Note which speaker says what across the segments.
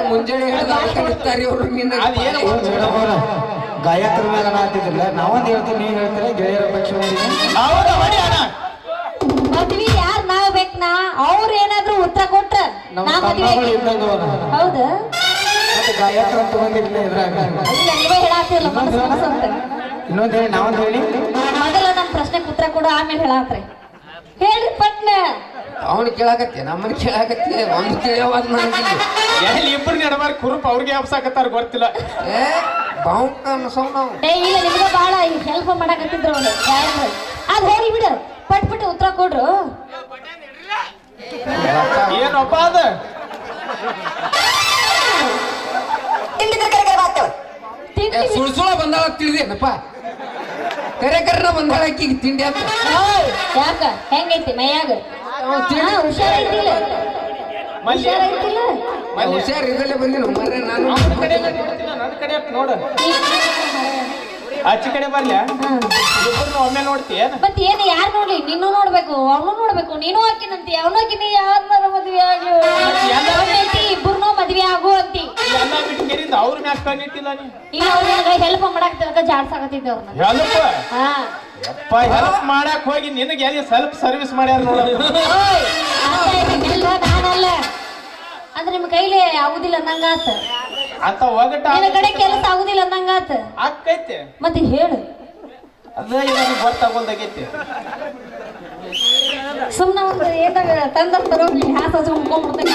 Speaker 1: ಮುಂಜಾನೆ ಹಿಡಿದಾರಿ ಅವರು ನಿನ್ನ
Speaker 2: ಗಾಯಕರ ಮೇಲೆ ಹಾತಿದ್ರಲ್ಲ ನಾವೊಂದು ಹೇಳ್ತೀವಿ ನೀವು ಹೇಳ್ತಾರೆ ಗೆಳೆಯರ ಪಕ್ಷ
Speaker 3: ಮದ್ವಿ ಯಾರ್ ನಾವ್ ಬೇಕ್ನಾ ಅವ್ರ ಏನಾದ್ರು ಉತ್ತರ ಕೊಟ್ರ ನಾ ಮದ್ವೆ ಹೌದು
Speaker 2: ಗಾಯಕರ ಅಂತ ಬಂದಿರ್ಲಿಲ್ಲ ಇದ್ರಾಗ
Speaker 3: ನೀವೇ ಹೇಳಾತಿರಲ್ಲ ಮನಸ್ಸು
Speaker 2: ಇನ್ನೊಂದು ಹೇಳಿ ನಾವೊಂದು ಹೇಳಿ
Speaker 3: ಮೊದಲ ನಮ್ ಪ್ರಶ್ನೆಗೆ ಉತ್ತರ ಕೊಡು ಆಮೇಲೆ ಹೇಳಾತ್ರಿ ಹೇಳ್ರಿ ಪಟ್ನ
Speaker 1: ಅವನು ಕೇಳಾಕತ್ತೆ ನಮ್ಮನ್ನ ಕೇಳಾಕತ್ತೆ ಒಂದು ಕೇಳವಾದ
Speaker 4: ಎಲ್ಲಿ ಇಬ್ಬರು ನಡಬಾರ ಕುರುಪ್ ಅವ್ರಿಗೆ ಹಬ್ಸಾಕತ್ತಾರ ಗೊತ್ತಿಲ್ಲ
Speaker 1: ಏ ಬಾವುಕ ಅನ್ಸವ್ ನಾವು
Speaker 3: ಇಲ್ಲ ನಿಮ್ಗ ಬಾಳ ಹೆಲ್ಪ್ ಮಾಡಾಕತ್ತಿದ್ರು ಅವ್ರು ಯಾರು ಅದ್ ಹೋಗಿ ಬಿಡು ಪಟ್ ಪಟ್ ಉತ್ತರ ಕೊಡ್ರು
Speaker 4: ಏನಪ್ಪ ಅದ
Speaker 1: ಸುಳ್ ಸುಳ ಬಂದಾಳ ತಿಳಿದೇನಪ್ಪ ಕರೆ ಕರ್ನ ಬಂದಾಳ ಆಕಿಗೆ ತಿಂಡಿ ಅಂತ
Speaker 3: ಯಾಕ ಹೆಂಗೈತಿ ಮೈಯಾಗ ಹುಷಾರೈತಿಲ್ಲ ಹುಷಾರೈತಿಲ್ಲ
Speaker 1: ಹುಷಾರ್ ಇದಲ್ಲೇ ಬಂದಿನ ಮರ್ರೆ ನಾನು
Speaker 4: ನನ್ನ ಕಡೆ ನೋಡ ಆಚೆ ಕಡೆ ಬರ್ಲ್ಯಾ ಇಬ್ಬರನ್ನು ಒಮ್ಮೆ ನೋಡ್ತೀಯ
Speaker 3: ಮತ್ ಏನ್ ಯಾರು ನೋಡ್ಲಿ ನೀನು ನೋಡ್ಬೇಕು ಅವನು ನೋಡ್ಬೇಕು ನೀನು ಹಾಕಿನಂತಿ ಅವನು ಹಾಕಿನಿ ಯಾರನ್ನಾರ ಮದ್ವೆ ಆಗ್ಲಿ ಇಬ್ಬರನ್ನೂ ಮದ್ವೆ ಆಗು ಅಂತಿ
Speaker 4: ಎಲ್ಲ ಬಿಟ್ಟು ಕೇರಿಂದ ಅವ್ರ ಮ್ಯಾಕ್ ಕಣ್ಣಿಟ್ಟಿಲ್ಲ ನೀ
Speaker 3: ಇಲ್ಲ ಅವ್ರಿಗೆ ಹೆಲ್ಪ್ ಮಾಡಾಕ್ತಿರ್ಕ ಜಾಡ್ಸಾಕತ್ತಿದ್ದೆ ಅವ್ರನ್ನ
Speaker 4: ಹೆಲ್ಪ್
Speaker 3: ಹಾ
Speaker 4: ಯಪ್ಪ ಹೆಲ್ಪ್ ಮಾಡಕ್ ಹೋಗಿ ನಿನಗೆ ಎಲ್ಲಿ ಸೆಲ್ಫ್ ಸರ್ವಿಸ್ ಮಾಡ್ಯಾರ ನೋಡ
Speaker 3: ನಾನಲ್ಲ ಅಂದ್ರೆ ನಿಮ್ ಕೈಲಿ ಆಗುದಿಲ್ಲ ಅನ್ನಂಗಾತ
Speaker 4: ಅಂತ ಒಗಟ
Speaker 3: ನಿನ್ನ ಕಡೆ ಕೆಲಸ ಆಗುದಿಲ್ಲ ಅನ್ನಂಗಾತ
Speaker 4: ಆಕೈತೆ
Speaker 3: ಮತ್ತೆ ಹೇಳು
Speaker 4: ಅದ ಇವಾಗ ಗೊತ್ತಾಗೋಲ್ದಾಗೈತಿ
Speaker 3: ಸುಮ್ನ ಒಂದು ಏನಾಗ ತಂದ್ರ ಹ್ಯಾಸ ಹಚ್ಕೊಂಡ್ಬಿಡ್ತೇನೆ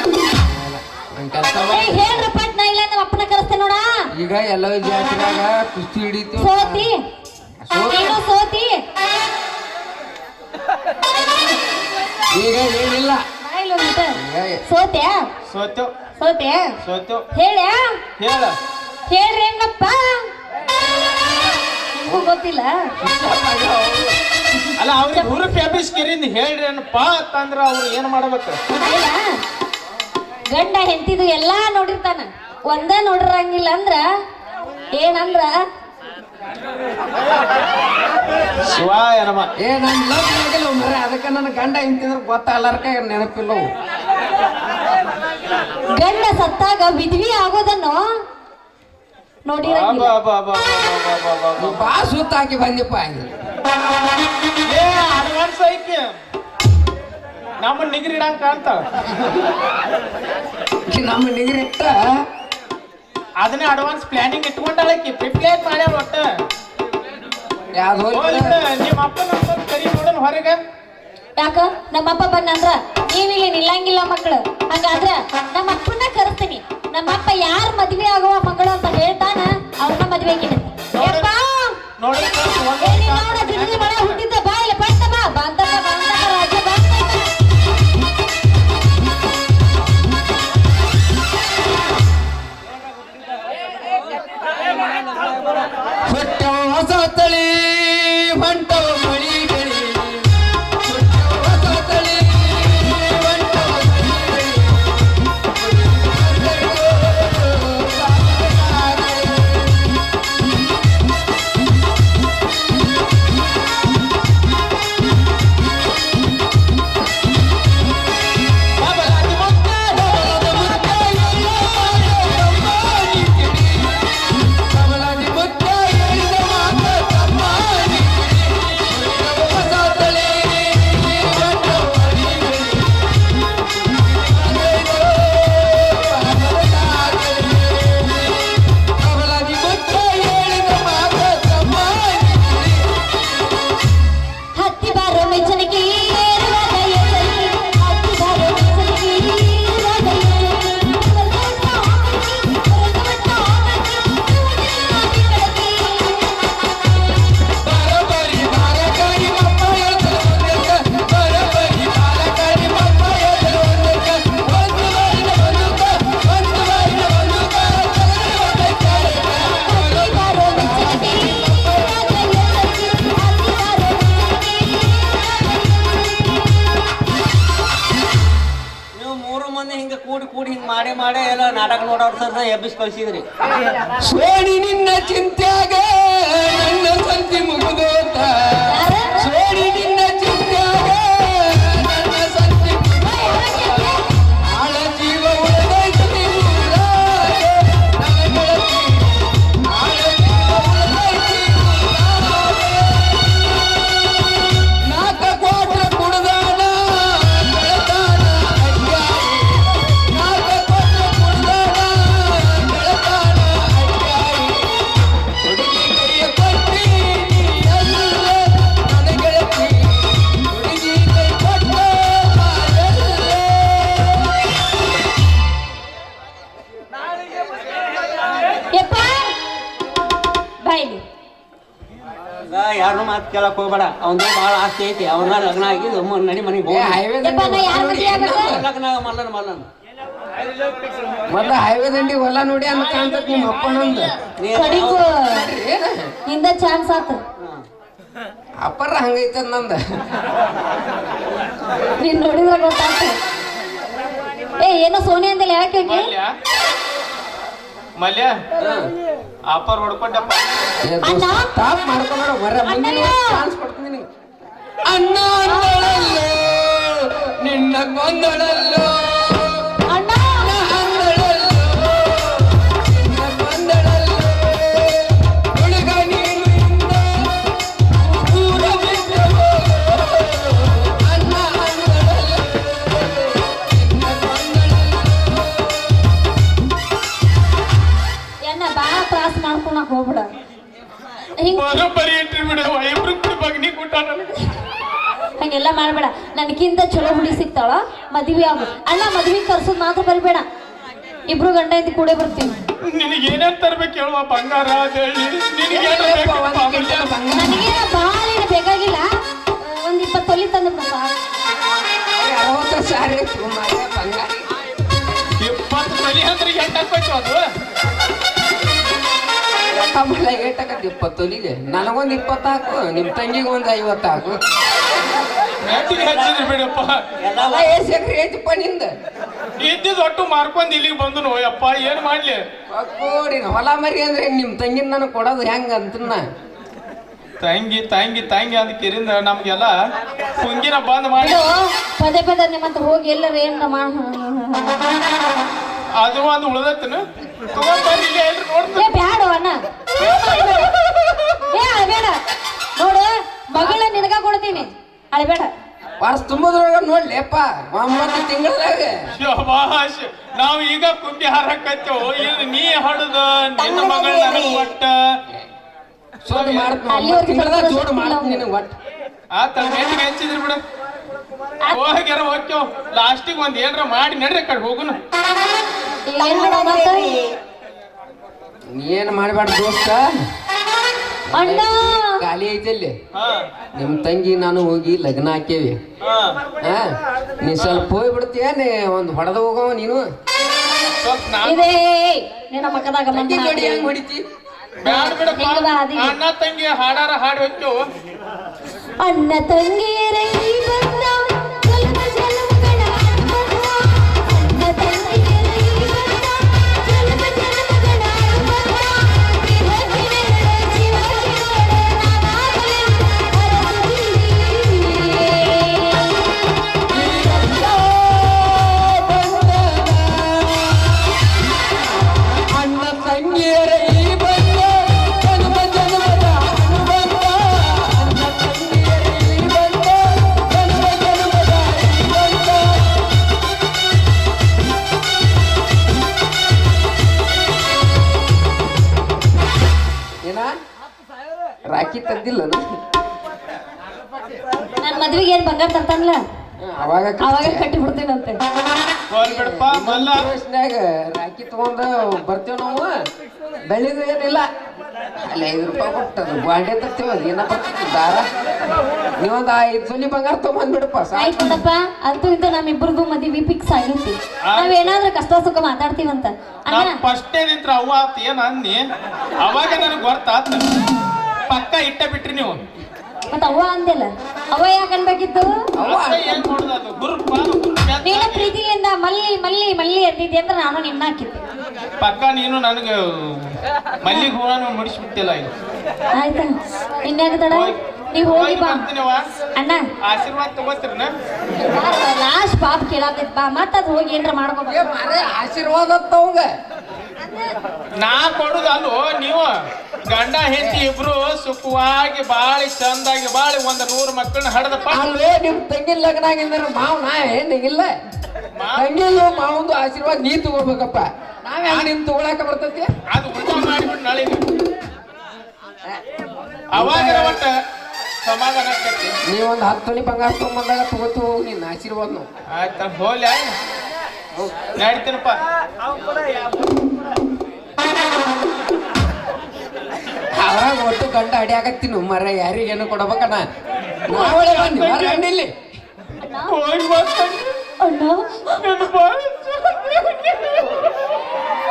Speaker 3: ಹೇಳ್ರಿ ಪಟ್ ನಾ ಇಲ್ಲ ನಮ್ಮ ಅಪ್ಪನ ಕರೆಸ್ತೇನೆ ನೋಡ
Speaker 1: ಈಗ ಎಲ್ಲ ಜಾತ್ರೆಯಾಗ ಕುಸ್ತಿ ಹಿಡಿತು
Speaker 3: ಸೋತಿ ನೀನು ಸೋತಿ
Speaker 1: ಈಗ ಏನಿಲ್ಲ
Speaker 3: ಸೋತ್ಯಾ
Speaker 4: ಸೋತು
Speaker 3: ಸೋತ್ಯಾ
Speaker 4: ಸೋತು
Speaker 3: ಹೇಳ್ಯಾ
Speaker 4: ಹೇಳ
Speaker 3: ಹೇಳ್ರಿ ಹೆಂಗಪ್ಪ ನಿಮಗೂ ಗೊತ್ತಿಲ್ಲ
Speaker 4: ಅಲ್ಲ ಅವ್ರಿಗೆ ಹುರುಪ್ ಕೇರಿಂದ ಹೇಳ್ರಿ ಏನಪ್ಪ ಅಂತಂದ್ರ ಅವ್ರು ಏನ್ ಮಾಡ್ಬೇಕು
Speaker 3: ಗಂಡ ಹೆಂಡತಿದು ಎಲ್ಲಾ ನೋಡಿರ್ತಾನ ಒಂದ ನೋಡಿರಂಗಿಲ್ಲ ಅಂದ್ರ ಏನಂದ್ರ
Speaker 4: ಶಿವ ಏನಮ್ಮ
Speaker 1: ಏ ನನ್ ಲವ್ ಆಗಿಲ್ಲ ಮರ್ರೆ ಅದಕ್ಕೆ ನನ್ನ ಗಂಡ ಇಂತಿದ್ರೆ ಗೊತ್ತಾಗಲಾರ್ಕ ನೆನಪಿಲ್ಲ
Speaker 3: ಗಂಡ ಸತ್ತಾಗ ವಿಧವಿ ಆಗೋದನ್ನು ನೋಡಿರಂಗಿಲ್ಲ
Speaker 1: ಬಾ ಸುತ್ತ ಹಾಕಿ ಬಂದಿಪ್ಪ
Speaker 4: ಏ ಅಡ್ವಾನ್ಸ್ ಐತಿ ನಮ್ಮ ನಿಗ್ರಿ ಇಡಂಗ್ ಕಾಣ್ತಾವ
Speaker 1: ನಮ್ಮ ನಿಗರಿಟ್ಟ
Speaker 4: ಅದನ್ನೇ ಅಡ್ವಾನ್ಸ್ ಪ್ಲಾನಿಂಗ್ ಇಟ್ಕೊಂಡಾಳಕಿ ಪ್ರಿಪೇರ್ ಮಾಡ್ಯಾಳ ಒಟ್ಟ
Speaker 1: ಯಾವ್ದು
Speaker 4: ನಿಮ್ಮ ಅಪ್ಪ ನಮ್ಮ ಕರಿ ನೋಡೋಣ ಹೊರಗೆ
Speaker 3: ಯಾಕ ನಮ್ಮಪ್ಪ ಬಂದಂದ್ರ ನೀವಿಲ್ಲಿ ನಿಲ್ಲಂಗಿಲ್ಲ ಮಕ್ಕಳು ಹಂಗಾದ್ರ ನಮ್ಮ ಅಪ್ಪನ ಕರೆಸ್ತೀನಿ ನಮ್ಮಪ್ಪ ಯಾರ ಮದ್ವೆ ಆಗುವ ಮಗಳು ಅಂತ ಹೇಳ್ತಾನ ಅವ್ರನ್ನ ಮದ್ವೆ
Speaker 4: ನೋಡಿ
Speaker 3: ಹುಟ್ಟಿದ್ದ ಬಾ ಇಲ್ಲ ಪಟ್ಟ ಬಾ ಬಂದಪ್ಪ ಬಂದಪ್ಪ ರಾಜ್ಯ
Speaker 1: ಹೊಸ ತಳಿ ಹೊಂಟವ ಮಳಿ ಬೆಳಿ
Speaker 5: ಮಾಡೇ ಎಲ್ಲ ನಾಟಕ ನೋಡೋರು ಸರ್ ಎಬ್ಬಿಸ್ ಕಳ್ಸಿದ್ರಿ
Speaker 1: ಸೋಡಿ ನಿನ್ನ ಚಿಂತ್ಯಾಗ ನನ್ನ ಸಂತಿ ಮುಗಿದೋತ ಸೋಡಿ ನಿನ್ನ ಚಿಂತ್ಯಾಗ ನನ್ನ ಸಂತಿ ಆಳ ಜೀವ ಉಳಿದೈತಿ
Speaker 3: ಇಲ್ಲಿ
Speaker 5: ಯಾರನ್ನೂ ಮಾತು ಕೇಳಕ್ ಹೋಗ್ಬೇಡ. ಅವನದು ಭಾಳ ಆಸ್ತಿ ಐತಿ. ಅವನ ಲಗ್ನ ಆಗಿ ನಡಿ ಮನೆಗೆ
Speaker 1: ಏ
Speaker 5: ಹೋಗಿ.
Speaker 1: ಹೈವೇ
Speaker 3: ಯಪ್ಪ, ನಾ ಯಾರ್ ಮದ್ವೆ ಆಗ್ಬೇಕು?
Speaker 5: ಲಗ್ನ ಮಲ್ಲನ್
Speaker 1: ಮೊದ್ಲ ಹೈವೇ ದಂಡಿ ಹೊಲ ನೋಡಿ ಅಂತ ಕಾಣ್ತತ್ ನಿಮ್ಮ ಅಪ್ಪನಂದ
Speaker 3: ಕಡಿಕು
Speaker 1: ಏನ
Speaker 3: ನಿಂದ ಚಾನ್ಸ್ ಆತು.
Speaker 1: ಅಪ್ಪರ ಹಂಗೈತ ನಂದ.
Speaker 3: ನೀನ್ ನೋಡಿದ್ರ ಗೊತ್ತಾಗ್ತ. ಏ ಏನೋ ಸೋನಿ ಅಂದಿಲ್ಲ ಯಾಕೆ ಹೋಗಿ
Speaker 4: ಮಲ್ಯ ಆಫರ್ ಹೊಡ್ಕೊಂಡಪ್ಪ.
Speaker 3: ಅಣ್ಣ?
Speaker 1: ತಾಪ್ ಮಾಡ್ಕೊಂಡ ಮರ ಮುಂದಿನ ಚಾನ್ಸ್ ಕೊಡ್ತೀನಿ ನಿನಗೆ. ಅಣ್ಣ ಅಂದಳಲ್ಲೋ ನಿನ್ನ ಕೊಂದಳಲ್ಲೋ
Speaker 3: ಅಣ್ಣ
Speaker 1: ಅಂದಳಲ್ಲೋ ನಿನ್ನ ಕೊಂದಳಲ್ಲೋ ಹುಡುಗ ನೀನು ಇಂದ ಊರ ಬಿದ್ದವೋ. ಅಣ್ಣ ಅಂದಳಲ್ಲೋ ನಿನ್ನ ಕೊಂದಳಲ್ಲೋ.
Speaker 3: ಎನ್ನ ಬಾಳ ತ್ರಾಸ ಮಾಡ್ಕೊಳಕ್ ಹೋಗ್ಬಿಡ. ಹಿಂಗ
Speaker 4: ಬರೋಬ್ಬರಿ ಎಂಟ್ರಿ ಬಿಡವ ಇಬ್ರು ಕೂಡ ಬಗ್ನಿ ಕೊಟ್ಟಾನ.
Speaker 3: ಹಂಗೆಲ್ಲ ಮಾಡ್ಬೇಡ. ನನಗಿಂತ ಚಲೋ ಹುಡಿ ಸಿಗ್ತಾಳ ಮದ್ವಿ ಆಗು. ಅಣ್ಣ ಮದ್ವಿ ಕರ್ಸೋದ್ ಮಾತ್ರ ಬರಿಬೇಡ. ಇಬ್ರು ಗಂಡ ಹೆಂಡತಿ ಕೂಡೇ ಬರ್ತೀವಿ.
Speaker 4: ನಿನಗೆ ಏನೇನ್ ತರ್ಬೇಕು ಹೇಳುವ? ಬಂಗಾರ ಬೆಳ್ಳಿ ನಿನಗೇನು ಬೇಕು?
Speaker 3: ನನಗೆ ಭಾಳ ಏನು ಬೇಕಾಗಿಲ್ಲ. ಒಂದ್ 20 ತೊಲಿ ತಂದ್ಬಿಡಪ್ಪ.
Speaker 1: 60 ಸಾರಿ ಬಂಗಾರಿ
Speaker 4: 20 ತಲಿ ಅಂದ್ರೆ ಎಂಟಾಕ್ಬೇಕು ಅದು.
Speaker 1: ಆಮೇಲೆ ಏಟಕತ್ 20 ತೊಲಿಗೆ ನನಗೊಂದು 20 ಹಾಕು, ನಿಮ್ ತಂಗಿಗೆ ಒಂದು 50 ಹಾಕು.
Speaker 4: ರೇಟಿಗೆ ಹಚ್ಚಿದ್ರಿ ಬಿಡಪ್ಪ.
Speaker 5: ಎಲ್ಲ
Speaker 1: ಏಸಕ್ರಿ ಐತಿಪ್ಪ ನಿಂದ
Speaker 4: ಇದ್ದಿದ್ ಒಟ್ಟು ಮಾರ್ಕೊಂಡ್ ಇಲ್ಲಿಗೆ ಬಂದು ನೋಯಪ್ಪ ಏನ್ ಮಾಡ್ಲಿ?
Speaker 1: ಕೊಡಿ ಹೊಲ ಮರಿ ಅಂದ್ರೆ ನಿಮ್ ತಂಗಿನ ನನಗೆ ಕೊಡೋದು ಹೆಂಗ ಅಂತನ್ನ.
Speaker 4: ತಂಗಿ ತಂಗಿ ತಂಗಿ ಅಂದ ಕಿರಿಂದ ನಮ್ಗೆಲ್ಲ ಕುಂಗಿನ ಬಂದ್ ಮಾಡಿ
Speaker 3: ಇದು ಪದೇ ಪದೇ ನಿಮ್ಮಂತ ಹೋಗಿ ಎಲ್ಲರ ಏನ್ರ
Speaker 4: ಅದು ಒಂದು ಉಳ್ದತ್ತನು ತಗೊಂಡ್ ಬರ್ರಿ ಇಲ್ಲಿ ಎಲ್ರು ನೋಡ್ತೀನಿ.
Speaker 3: ಏ ಬ್ಯಾಡ ಅಣ್ಣ, ಏ ಅಳಬೇಡ. ನೋಡು ಮಗಳ ನಿನಗ ಕೊಡ್ತೀನಿ, ಅಳಬೇಡ.
Speaker 1: ವರ್ಷ ತುಂಬದ್ರೊಳಗ ನೋಡ್ಲಿಪ್ಪ 9 ತಿಂಗಳದಾಗ.
Speaker 4: ಶಭಾಷ್. ನಾವು ಈಗ ಕುಂಬಿ ಹಾರಕತ್ತೇವು. ಇದು ನೀ ಹಡದ ನಿನ್ನ ಮಗಳ ನನಗ್ ಕೊಟ್ಟ
Speaker 1: ಸುದ್ದ ಮಾಡ್ತ
Speaker 3: ಅಲ್ಲಿವರೆಗೆ
Speaker 1: ತಿಂಗಳದಾಗ
Speaker 3: ಸ್ವಲ್ಪ
Speaker 1: ಜೋಡ್ ಮಾಡ್ತೀನಿ ನಿನಗೆ ಒಟ್ಟು.
Speaker 4: ಆತ ರೇಟಿಗೆ ಹಚ್ಚಿದ್ರಿ ಬಿಡ. ಹೋಗ್ಯಾರ ಹೋಗ್ತೇವ್. ಲಾಸ್ಟಿಗೆ ಒಂದ್ ಏನ್ರ ಮಾಡಿ ನಡ್ರಿ ಕಡೆ ಹೋಗುನು.
Speaker 3: ಏನ್ ಮಾಡೋಣ ಅಂತ?
Speaker 1: ನೀ ಏನ್ ಮಾಡ್ಬೇಡ ದೋಸ್ತ,
Speaker 3: ಅಣ್ಣ
Speaker 1: ಖಾಲಿ ಐತಲ್ಲಿ.
Speaker 4: ಹಾ
Speaker 1: ನಿಮ್ ತಂಗಿ ನಾನು ಹೋಗಿ ಲಗ್ನ ಹಾಕೇವಿ.
Speaker 4: ಹಾ
Speaker 1: ಹಾ ನೀ ಸ್ವಲ್ಪ ಹೋಗ್ಬಿಡ್ತೀಯ, ಒಂದು ಹೊಡೆದ ಹೋಗವ ನೀನು.
Speaker 4: ಸ್ವಲ್ಪ ನಾ
Speaker 3: ಇದೇ ನಿನ್ನ ಮಕ್ಕದಾಗ
Speaker 1: ತಂಗಿ ಜೋಡಿ ಹೆಂಗ್ ಹೊಡಿತಿ?
Speaker 4: ಬ್ಯಾಡ ಬಿಡಪ್ಪ.
Speaker 3: ಹೆಂಗ್ ಬಾ ಅದಿಗೆ?
Speaker 4: ಅಣ್ಣ ತಂಗಿ ಹಾಡಾರ ಹಾಡಿ ಹೋಗ್ತೇವು.
Speaker 3: ಅಣ್ಣ ತಂಗಿಯರೈ ಬಂದ ಜಲಮ ಜಲಮಗಳ ಅನುಬಂಧ. ಅಣ್ಣ ತಂಗಿಯರೈ ಬಂದ ಜಲಮ ಜಲಮಗಳ ಅನುಬಂಧ. ಜೀವಕಿನೆರಡ ಜೀವಕಿನೋಡ ನಾನಾಗಲೆಂದು ಹರಸುತ್ತೀನಿ.
Speaker 1: ಅಣ್ಣ ತಂಗಿಯರ ಈ ಬಂದ ಜನ್ಮ ಜನ್ಮದ ಅನುಬಂಧ. ಅಣ್ಣ ತಂಗಿಯರ ಈ ಬಂದ ಜನ್ಮ ಜನ್ಮದ ಅನುಬಂಧ. ಏನ ರಾಖಿ ತಂದಿಲ್ಲ
Speaker 3: ನನ್ನ ಮದ್ವೆಗೆ ಏನ್ ಬಂಗಾರ ತರ್ತಾನಲ್ಲ
Speaker 1: ಅವಾಗ
Speaker 3: ಅವಾಗ ಕಟ್ಟಿ ಬಿಡ್ತೇನಂತೆ.
Speaker 4: ಹೋಲ್ ಬಿಡಪ್ಪ ಮಲ್ಲ.
Speaker 1: ವಯಸ್ಸಿನಾಗ ರಾಖಿ ತಗೊಂಡ ಬರ್ತೇವ್ ನಾವು. ಬೆಳಿದು ಏನಿಲ್ಲ, ಅಲ್ಲಿ 5 ರೂಪಾಯಿ ಕೊಟ್ಟದು ಬಾಂಡೆ ತರ್ತೀವ. ಅದು ಏನ ಬರ್ತದೆ ದಾರ. ನೀವೊಂದು 5 ತೊಲಿ ಬಂಗಾರ ತಗೊಂಡ್ಬಿಡಪ್ಪ
Speaker 3: ಆಯ್ತು ನೋಡಪ್ಪ. ಅಂತೂ ಇಂತ ನಮ್ಮಿಬ್ಬರದು ಮದ್ವಿ ಫಿಕ್ಸ್ ಆಗೈತಿ. ನಾವೇನಾದ್ರೂ ಕಷ್ಟ ಸುಖ ಮಾತಾಡ್ತೀವಂತ. ಅಣ್ಣ
Speaker 4: ನಾನು ಫಸ್ಟ್ ನಿಂತ್ರ ಅವ್ವ ಆತ ಏನ್ ಅನ್ನಿ ಅವಾಗ ನನಗೆ ಗೊತ್ತಾತ. ಪಕ್ಕ ಇಟ್ಟ ಬಿಟ್ರಿ ನೀವು.
Speaker 3: ಮತ್ತ ಅವ್ವ ಅಂದಿಲ್ಲ, ಅವ್ವ ಯಾಕೆ ಅನ್ಬೇಕಿತ್ತು?
Speaker 4: ಮತ್ತೆ ಏನ್ ಮಾಡೋದು ಅದು ಗುರುಪ್ಪ
Speaker 3: ನೀನ ಪ್ರೀತಿಯಿಂದ ಮಲ್ಲಿ ಮಲ್ಲಿ ಮಲ್ಲಿ ಅಂತಿದ್ದೆ ಅಂದ್ರೆ ನಾನು ನಿನ್ನ ಹಾಕಿದ್ದೆ.
Speaker 4: ಪಕ್ಕ ನೀನು ನನಗೆ ಮಲ್ಲಿಗೆ ಹೂವನ್ನು ಮುಡಿಸ್ಬಿಟ್ಟಿಲ್ಲ ಈಗ.
Speaker 3: ಆಯ್ತಾ ಇನ್ಯಾಗ ತಡ? ನೀವ್ ಹೋಗಿ ಬಾ
Speaker 4: ಬರ್ತೀನವ್ವ.
Speaker 3: ಅಣ್ಣ.
Speaker 4: ಆಶೀರ್ವಾದ ತಗೋತೀರನ?
Speaker 3: ಲಾಸ್ಟ್ ಪಾಪ್ ಕೇಳಾಕೈತ್ ಬಾ, ಮತ್ತ ಅದ್ ಹೋಗಿ ಏನ್ರ ಮಾಡ್ಕೋಬ.
Speaker 1: ಆಶೀರ್ವಾದ ತವಂಗ
Speaker 4: ನಾ ಕೊಡುದು ಅಲ್ಲೋ. ನೀವು ಗಂಡ ಹೆಂಡತಿ ಇಬ್ರು ಸುಖವಾಗಿ ಬಾಳಿ ಚಂದಾಗಿ ಬಾಳಿ 100 ಮಕ್ಕಳನ್ನ ಹಡದಪ್ಪ.
Speaker 1: ಅಲ್ಲೇ ನಿಮ್ ತಂಗಿ ಲಗ್ನ ಆಗಿಂದ್ರ ಮಾವ್ ನಾ ಹೆಣ್ಣಿಗಿಲ್ಲ. ತಂಗಿಲು ಮಾವಂದು ಆಶೀರ್ವಾದ ನೀ ತಗೋಬೇಕಪ್ಪ. ನಾವ್ ಹೆಂಗ್ ನಿಮ್ ತಗೊಳಕ ಬರ್ತೈತಿ?
Speaker 4: ಅದು ಉಲ್ಟಾ ಮಾಡಿಬಿಟ್ಟು ನಾಳೆ ಅವಾಗ ಒಟ್ಟ ಸಮಾಧಾನ ಆಕೈತಿ.
Speaker 1: ನೀವೊಂದು 10 ತೊಲಿ ಬಂಗಾರ ತಗೊಂಬಂದಾಗ ತಗೋತು ಹೋಗಿ ನಿನ್ನ ಆಶೀರ್ವಾದ ನಾವು.
Speaker 4: ಆಯ್ತ ಹೋಗ್ಲಿ ನಡಿತೀನಪ್ಪ.
Speaker 1: ಅದ್ರಾಗ ಒಟ್ಟು ಗಂಡ ಅಡಿಯಾಗತ್ತೀನಿ ಮರ ಯಾರಿಗೇನು ಕೊಡ್ಬೇಕಣ್ಣ ನಾವಳೆ ಬನ್ನಿ ಇಲ್ಲಿ
Speaker 4: ಹೋಗಿ ಬರ್ತಾನೆ
Speaker 3: ಅಣ್ಣ
Speaker 4: ನನ್ನ ಬಾಳ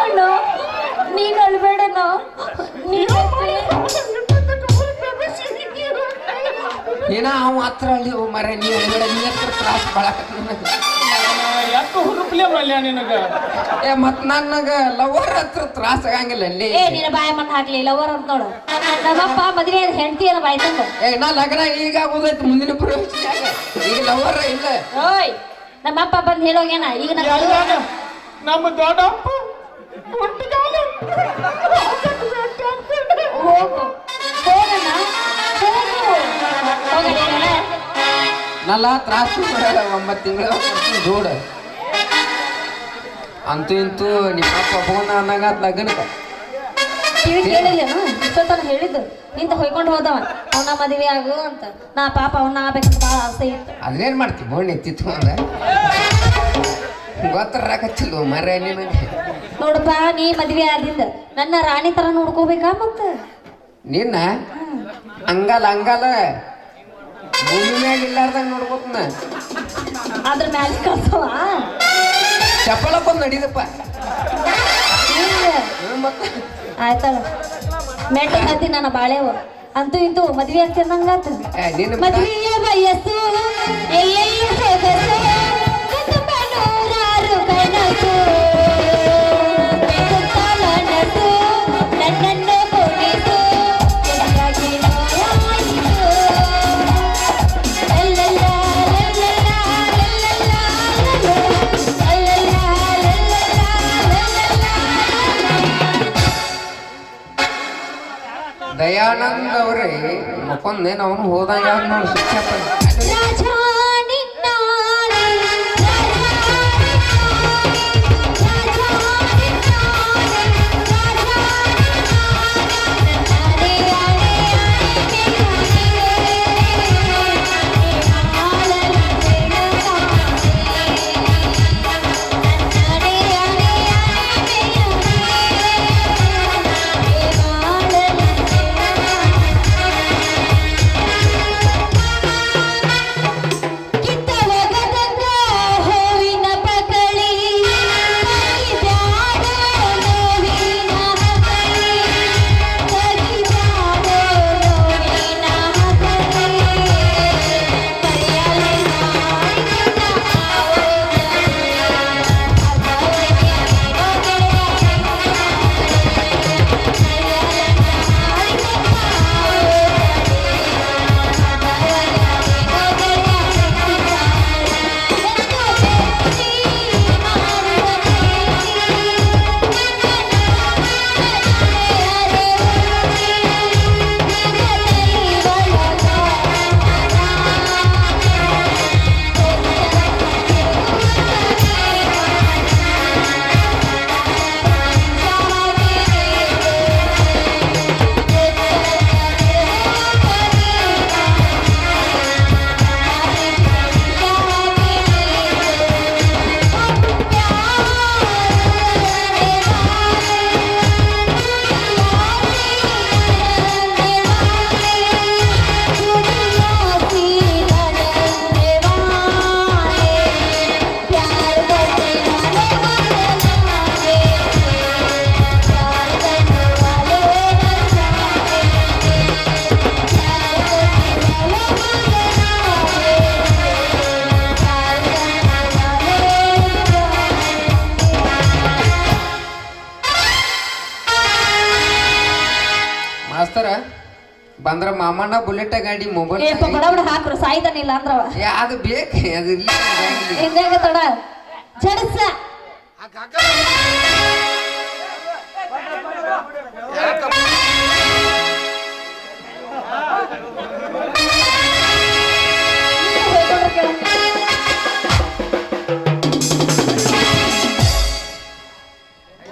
Speaker 3: ಅಣ್ಣ ನೀನ್ ಅಳ್ಬೇಡಣ್ಣ ನೀನ್
Speaker 1: ಏನ ಅವ ಹತ್ರ ಅಲ್ಲಿ ಮರ ನೀ ಹತ್ರ ತ್ರಾಸ ಬಾಳಕತ್ತ
Speaker 4: ಯಾಕೆ ಹುರುಪ್ಲೆ ಮಲ್ಯ ನಿನಗ
Speaker 1: ಮತ್ ನನಗ ಲವರ್ ಹತ್ರ ತ್ರಾಸ ಆಗಂಗಿಲ್ಲ ಅಲ್ಲಿ
Speaker 3: ಏ ನಿನ್ನ ಬಾಯ ಮತ್ ಹಾಕ್ಲಿಲ್ಲ ಲವರ್ ಅಂತ ನೋಡು ನಮ್ಮಪ್ಪ ಮದ್ವೆ ಹೆಂಡತಿ ಅಲ್ಲ ಬಾಯ್ ತಂದು
Speaker 1: ನಾ ಲಗ್ನ ಈಗ ಆಗೋದೈತಿ ಮುಂದಿನ ಪ್ರವೇಶನ್ಯಾಗ ಈಗ ಲವರ್ ಇಲ್ಲ
Speaker 3: ಓಯ್ ನಮ್ಮಪ್ಪ ಬಂದ್ ಹೇಳೋಗೇನ ಈಗ
Speaker 4: ಎಲ್ಲಾನ ನಮ್ಮ ದೊಡ್ಡಪ್ಪ
Speaker 3: ಹೋಗು ಹೋಗಣ್ಣ ಹೋಗಣ್ಣ
Speaker 1: ನಲ್ಲ ತ್ರಾಸು 9 ತಿಂಗಳು ಜೋಡ ಅಂತೂ ಇಂತೂ ನಿಮ್ಮ ಅಪ್ಪ ಫೋನ್ ಅನ್ನಂಗ ಲಗ್ನಕ್ಕೆ
Speaker 3: ಕಿವಿ ಕೇಳಿಲ್ಲೇನು ಇಷ್ಟೊತ್ತನ ಹೇಳಿದ್ದು ನಿಂತ ಹೊಯ್ಕೊಂಡು ಹೋದವ ಅವನ ಮದುವೆ ಆಗು ಅಂತ ನಾ ಪಾಪ ಅವನ್ನ ಆಗ್ಬೇಕಂತ ಭಾಳ ಆಸೆ ಇತ್ತು
Speaker 1: ಅದೇನ್ ಮಾಡ್ತಿ ಬೋಣಿ ಎತ್ತಿತ್ತು ಅಂದ ಗೊತ್ತರಾಕತ್ತಿಲ್ವ ಮರ ನಿನಗೆ
Speaker 3: ನೋಡಪ್ಪ ನೀ ಮದ್ವೆ ಆದಿಂದ ನನ್ನ ರಾಣಿ ತರ ನೋಡ್ಕೋಬೇಕಾ ಮತ್ತ
Speaker 1: ನಿನ್ನ ಅಂಗಲ ಭೂಮಿ ಮ್ಯಾಗ ಇಲ್ಲಾರ್ದಂಗ ನೋಡ್ಕೋತನ
Speaker 3: ಅದ್ರ ಮ್ಯಾಲ ಕಳ್ಸವ
Speaker 1: ಚಪ್ಪಲಕ್ಕೊಂದು ನಡೀದಪ್ಪ ಮತ್ತ
Speaker 3: ಆಯ್ತಾಳ ಮೆಟ್ಟ ಹತ್ತಿ ನನ್ನ ಬಾಳೆವ ಅಂತೂ ಇಂತೂ ಮದ್ವೆ ಆಗ್ತಿರ್ದಂಗಾತ
Speaker 1: ನಿನ್ನ
Speaker 3: ಮದ್ವೆಯ ವಯಸ್ಸು ಎಲ್ಲೆಲ್ಲೂ ಸೊಗಸು ಕುಟುಂಬ ನೂರಾರು ಕನಸು ಸುತ್ತ ಮನಸ್ಸು ನನ್ನನ್ನು ಕೊಡಿಸು ನಿನಗಾಗಿ ನೋವಾಯಿತು. ಲಲ್ಲಲ್ಲ, ಲಲ್ಲಲ್ಲ, ಲಲ್ಲಲ್ಲ, ಲಲ್ಲಲ್ಲ, ಲಲ್ಲಲ್ಲ,
Speaker 1: ದಯಾನಂದ್ ಅವ್ರೆ ಮಕ್ಕೊಂದೇನು ಅವನು ಹೋದಂಗ ನೋಡಿ ಶಿಕ್ಷಕ
Speaker 3: ರಾಜ ನಿನ್ನಾಣೆ, ರಾಜ
Speaker 1: ಮಾಸ್ತರ ಬಂದ್ರ ಮಾಮಣ್ಣ ಬುಲೆಟ್ ಗಾಡಿ ಮೊಬೈಲ್
Speaker 3: ಏಪ್ಪ ಬಡ ಬಡ ಹಾಕ್ರು ಸಾಯ್ತಾನಿಲ್ಲ ಅಂದ್ರವ
Speaker 1: ಅದು ಬೇಕು ಅದು ಇಲ್ಲ
Speaker 3: ಹಿಂಗಾಗ ತಡ ಜಡಸ